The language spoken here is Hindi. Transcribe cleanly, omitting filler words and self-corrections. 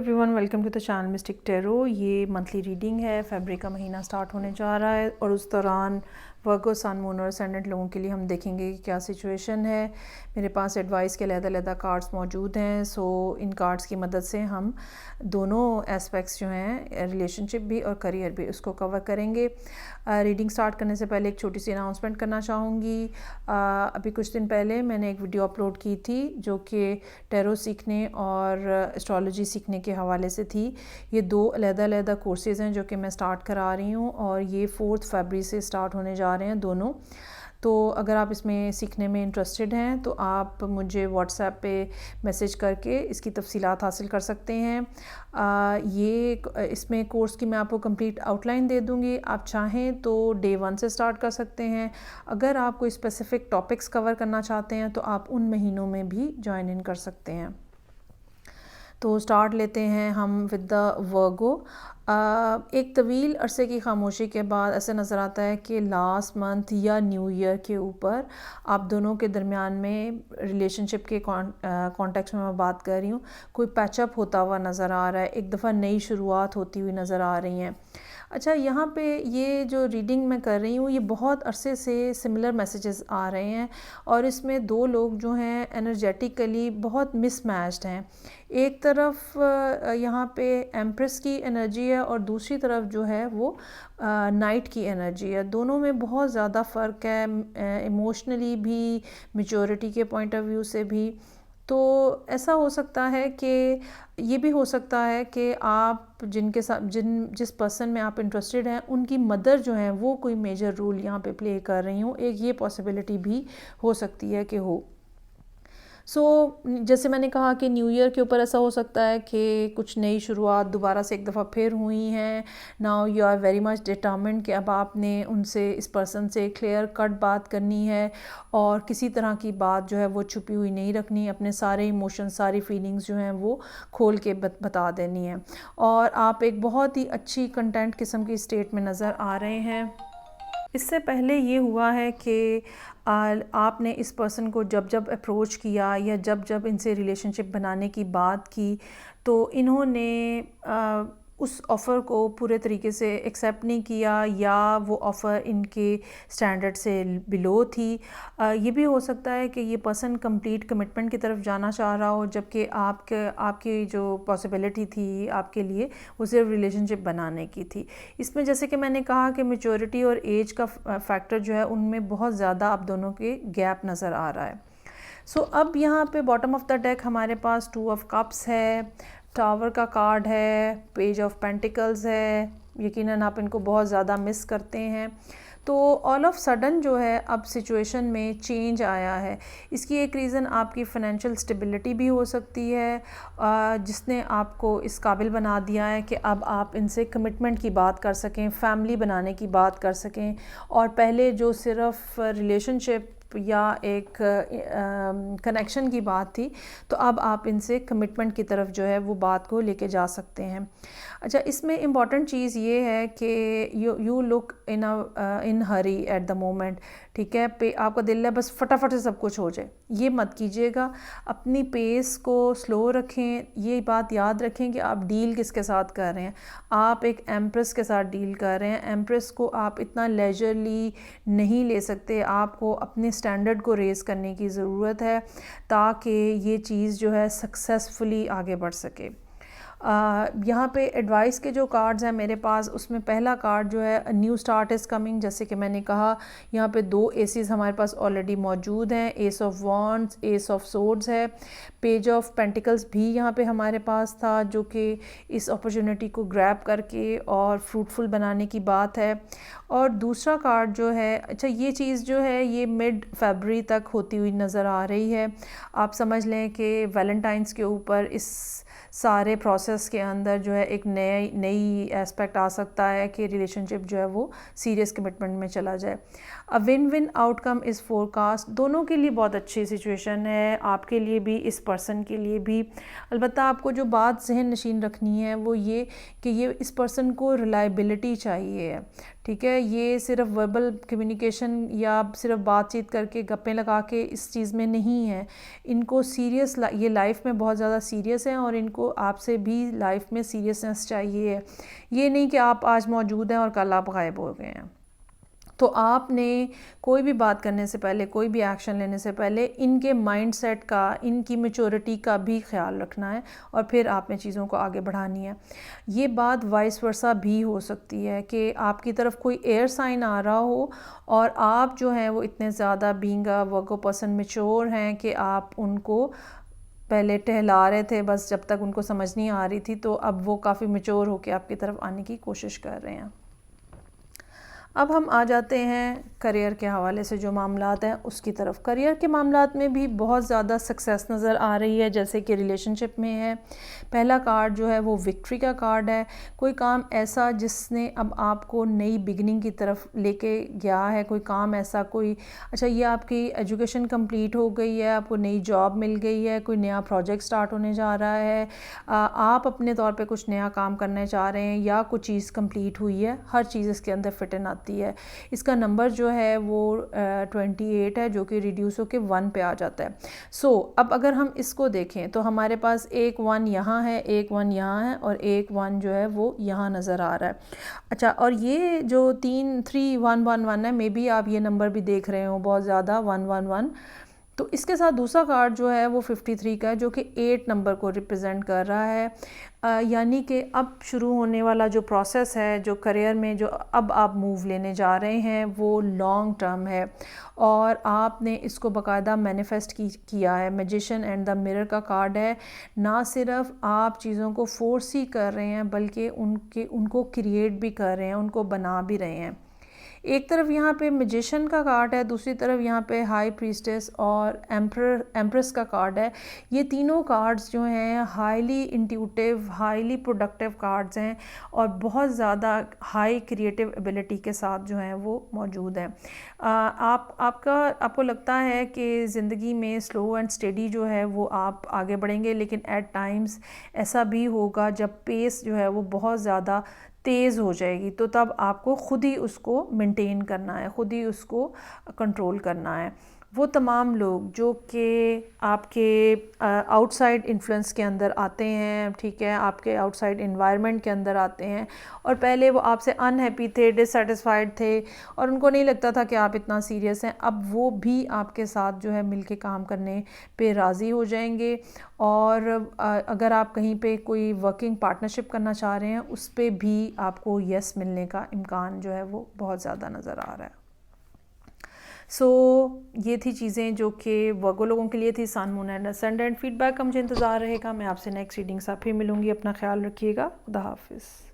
Everyone, welcome to the channel mystic tarot. ये मंथली रीडिंग है। फरवरी का महीना स्टार्ट होने जा रहा है और उस दौरान वर्गो, सन, मून और असेंडेंट लोगों के लिए हम देखेंगे कि क्या सिचुएशन है। मेरे पास एडवाइस के अलग-अलग कार्ड्स मौजूद हैं। सो इन कार्ड्स की मदद से हम दोनों एस्पेक्ट्स जो हैं, रिलेशनशिप भी और करियर भी, उसको कवर करेंगे। रीडिंग स्टार्ट करने से पहले एक छोटी सी अनाउंसमेंट करना चाहूँगी। अभी कुछ दिन पहले मैंने एक वीडियो अपलोड की थी जो कि टैरो सीखने और एस्ट्रोलॉजी सीखने के हवाले से थी। ये दो अलग-अलग कोर्सेज़ हैं जो कि मैं स्टार्ट करा रही हूँ और ये 4 फरवरी से स्टार्ट होने जा रहे हैं दोनों। तो अगर आप इसमें सीखने में इंटरेस्टेड हैं तो आप मुझे व्हाट्सएप पे मैसेज करके इसकी तफसीलात हासिल कर सकते हैं। इसमें कोर्स की मैं आपको कंप्लीट आउटलाइन दे दूँगी। आप चाहें तो डे 1 से स्टार्ट कर सकते हैं। अगर आप कोई स्पेसिफ़िक टॉपिक्स कवर करना चाहते हैं तो आप उन महीनों में भी जॉइन इन कर सकते हैं। तो स्टार्ट लेते हैं हम विद द वर्गो। एक तवील अरसे की खामोशी के बाद ऐसे नज़र आता है कि लास्ट मंथ या न्यू ईयर के ऊपर आप दोनों के दरमियान में रिलेशनशिप के कॉन्टेक्स्ट में मैं बात कर रही हूँ, कोई पैचअप होता हुआ नज़र आ रहा है। एक दफ़ा नई शुरुआत होती हुई नज़र आ रही हैं। अच्छा, यहाँ पे ये जो रीडिंग मैं कर रही हूँ ये बहुत अरसे से सिमिलर मैसेजेस आ रहे हैं और इसमें दो लोग जो हैं एनर्जेटिकली बहुत मिसमैच्ड हैं। एक तरफ यहाँ पे एम्प्रेस की एनर्जी है और दूसरी तरफ जो है वो नाइट की एनर्जी है। दोनों में बहुत ज़्यादा फ़र्क है, इमोशनली भी, मैच्योरिटी के पॉइंट ऑफ व्यू से भी। तो ऐसा हो सकता है कि ये भी हो सकता है कि आप जिस पर्सन में आप इंटरेस्टेड हैं उनकी मदर जो है वो कोई मेजर रोल यहाँ पे प्ले कर रही हूँ। एक ये पॉसिबिलिटी भी हो सकती है कि हो। जैसे मैंने कहा कि न्यू ईयर के ऊपर ऐसा हो सकता है कि कुछ नई शुरुआत दोबारा से एक दफ़ा फिर हुई हैं। Now you are very much determined कि अब आपने उनसे, इस पर्सन से क्लियर कट बात करनी है और किसी तरह की बात जो है वो छुपी हुई नहीं रखनी। अपने सारे इमोशन, सारी फीलिंग्स जो हैं वो खोल के बता देनी है और आप एक बहुत ही अच्छी कंटेंट किस्म की स्टेट में नज़र आ रहे हैं। इससे पहले ये हुआ है कि आपने इस पर्सन को जब जब अप्रोच किया या जब जब इनसे रिलेशनशिप बनाने की बात की तो इन्होंने उस ऑफ़र को पूरे तरीके से एक्सेप्ट नहीं किया या वो ऑफ़र इनके स्टैंडर्ड से बिलो थी। ये भी हो सकता है कि ये पर्सन कंप्लीट कमिटमेंट की तरफ जाना चाह रहा हो, जबकि आपकी जो पॉसिबिलिटी थी आपके लिए वो सिर्फ रिलेशनशिप बनाने की थी। इसमें जैसे कि मैंने कहा कि मैच्योरिटी और एज का फैक्टर जो है उनमें बहुत ज़्यादा आप दोनों के गैप नज़र आ रहा है। अब यहाँ पे बॉटम ऑफ द डेक हमारे पास 2 ऑफ कप्स है, टावर का कार्ड है, पेज ऑफ पेंटिकल्स है। यकीनन आप इनको बहुत ज़्यादा मिस करते हैं। तो ऑल ऑफ सडन जो है अब सिचुएशन में चेंज आया है। इसकी एक रीज़न आपकी फ़ाइनेंशियल स्टेबिलिटी भी हो सकती है जिसने आपको इस काबिल बना दिया है कि अब आप इनसे कमिटमेंट की बात कर सकें, फैमिली बनाने की बात कर सकें। और पहले जो सिर्फ रिलेशनशिप या एक कनेक्शन की बात थी तो अब आप इनसे कमिटमेंट की तरफ जो है वो बात को लेके जा सकते हैं। अच्छा, इसमें इम्पॉर्टेंट चीज़ ये है कि you look in Hari at the moment. ठीक है, आपका दिल है बस फटाफट से सब कुछ हो जाए, ये मत कीजिएगा। अपनी पेस को स्लो रखें। ये बात याद रखें कि आप डील किसके साथ कर रहे हैं। आप एक एम्प्रेस के साथ डील कर रहे हैं। एम्प्रेस को आप इतना लेजरली नहीं ले सकते। आपको अपने स्टैंडर्ड को रेज़ करने की ज़रूरत है ताकि ये चीज़ जो है सक्सेसफुली आगे बढ़ सके। यहाँ पे एडवाइस के जो कार्ड्स हैं मेरे पास, उसमें पहला कार्ड जो है न्यू स्टार्ट इज़ कमिंग। जैसे कि मैंने कहा यहाँ पे 2 एसेस हमारे पास ऑलरेडी मौजूद हैं। S of wands, S of swords है। पेज ऑफ पेंटिकल्स भी यहाँ पे हमारे पास था जो कि इस अपॉर्चुनिटी को ग्रैब करके और फ्रूटफुल बनाने की बात है। और दूसरा कार्ड जो है, अच्छा ये चीज़ जो है ये मिड फरवरी तक होती हुई नज़र आ रही है। आप समझ लें कि वैलेंटाइंस के ऊपर इस सारे प्रोसेस के अंदर जो है एक नई एस्पेक्ट आ सकता है कि रिलेशनशिप जो है वो सीरियस कमिटमेंट में चला जाए। A win win outcome is forecast. दोनों के लिए बहुत अच्छी सिचुएशन है, आपके लिए भी, इस पर्सन के लिए भी। अलबत्ता आपको जो बात जहन नशीन रखनी है वो ये कि ये इस पर्सन को रिलायबिलिटी चाहिए है, ठीक है, ये सिर्फ वर्बल कम्युनिकेशन या सिर्फ बातचीत करके गप्पे लगा के इस चीज़ में नहीं है। इनको सीरियस, ये लाइफ में बहुत ज़्यादा सीरियस हैं और इनको आपसे भी लाइफ में सीरियसनेस चाहिए है। ये नहीं कि आप आज मौजूद हैं और कल आप गायब हो गए हैं। तो आपने कोई भी बात करने से पहले, कोई भी एक्शन लेने से पहले इनके माइंडसेट का, इनकी मैच्योरिटी का भी ख्याल रखना है और फिर आपने चीज़ों को आगे बढ़ानी है। ये बात वाइस वर्सा भी हो सकती है कि आपकी तरफ कोई एयर साइन आ रहा हो और आप जो हैं वो इतने ज़्यादा being a Virgo person mature हैं कि आप उनको पहले टहला रहे थे बस जब तक उनको समझ नहीं आ रही थी, तो अब वो काफ़ी मैच्योर होकर आपकी तरफ आने की कोशिश कर रहे हैं। अब हम आ जाते हैं करियर के हवाले से जो मामलात हैं उसकी तरफ। करियर के मामलात में भी बहुत ज़्यादा सक्सेस नज़र आ रही है, जैसे कि रिलेशनशिप में है। पहला कार्ड जो है वो विक्ट्री का कार्ड है। कोई काम ऐसा जिसने अब आपको नई बिगनिंग की तरफ लेके गया है, कोई काम ऐसा, कोई अच्छा ये आपकी एजुकेशन कंप्लीट हो गई है, आपको नई जॉब मिल गई है, कोई नया प्रोजेक्ट स्टार्ट होने जा रहा है, आप अपने तौर पे कुछ नया काम करने चाह रहे हैं या कुछ चीज़ कंप्लीट हुई है, हर चीज़ इसके अंदर फिट इन आती है। इसका नंबर जो है वो 28 है, जो कि रिड्यूस होकर 1 पे आ जाता है। अब अगर हम इसको देखें तो हमारे पास एक 1 यहाँ है, एक 1 यहाँ है और एक 1 जो है वो यहाँ नज़र आ रहा है। अच्छा, और ये जो 3-1-1-1 है, मे बी आप ये नंबर भी देख रहे हो बहुत ज़्यादा 1-1-1। तो इसके साथ दूसरा कार्ड जो है वो 53 का है, जो कि 8 नंबर को रिप्रेजेंट कर रहा है। यानी कि अब शुरू होने वाला जो प्रोसेस है, जो करियर में जो अब आप मूव लेने जा रहे हैं, वो लॉन्ग टर्म है और आपने इसको बाकायदा मैनिफेस्ट किया है। मैजिशियन एंड द मिरर का कार्ड है। ना सिर्फ आप चीज़ों को फोर्स ही कर रहे हैं बल्कि उनको क्रिएट भी कर रहे हैं, उनको बना भी रहे हैं। एक तरफ यहाँ पे मैजिशियन का कार्ड है, दूसरी तरफ यहाँ पे हाई प्रीस्टेस और एम्प्रेस का कार्ड है। ये तीनों कार्ड्स जो हैं highly intuitive, highly productive cards हैं और बहुत ज़्यादा हाई क्रिएटिव एबिलिटी के साथ जो हैं वो मौजूद हैं। आपको लगता है कि ज़िंदगी में स्लो एंड स्टेडी जो है वो आप आगे बढ़ेंगे, लेकिन एट टाइम्स ऐसा भी होगा जब पेस जो है वो बहुत ज़्यादा तेज़ हो जाएगी, तो तब आपको ख़ुद ही उसको मेंटेन करना है, ख़ुद ही उसको कंट्रोल करना है। वो तमाम लोग जो कि आपके आउटसाइड इन्फ्लुएंस के अंदर आते हैं, ठीक है, आपके आउटसाइड एनवायरनमेंट के अंदर आते हैं और पहले वो आपसे अनहैप्पी थे, डिससेटिस्फाइड थे और उनको नहीं लगता था कि आप इतना सीरियस हैं, अब वो भी आपके साथ जो है मिलके काम करने पे राज़ी हो जाएंगे। और अगर आप कहीं पे कोई वर्किंग पार्टनरशिप करना चाह रहे हैं, उस पे भी आपको यस मिलने का इम्कान जो है वो बहुत ज़्यादा नज़र आ रहा है। ये थी चीज़ें जो कि वर्गो लोगों के लिए थी। सन, मून एंड असेंडेंट। फीडबैक का मुझे इंतज़ार रहेगा। मैं आपसे नेक्स्ट रीडिंग साथ फिर मिलूँगी। अपना ख्याल रखिएगा। खुदा हाफिज़।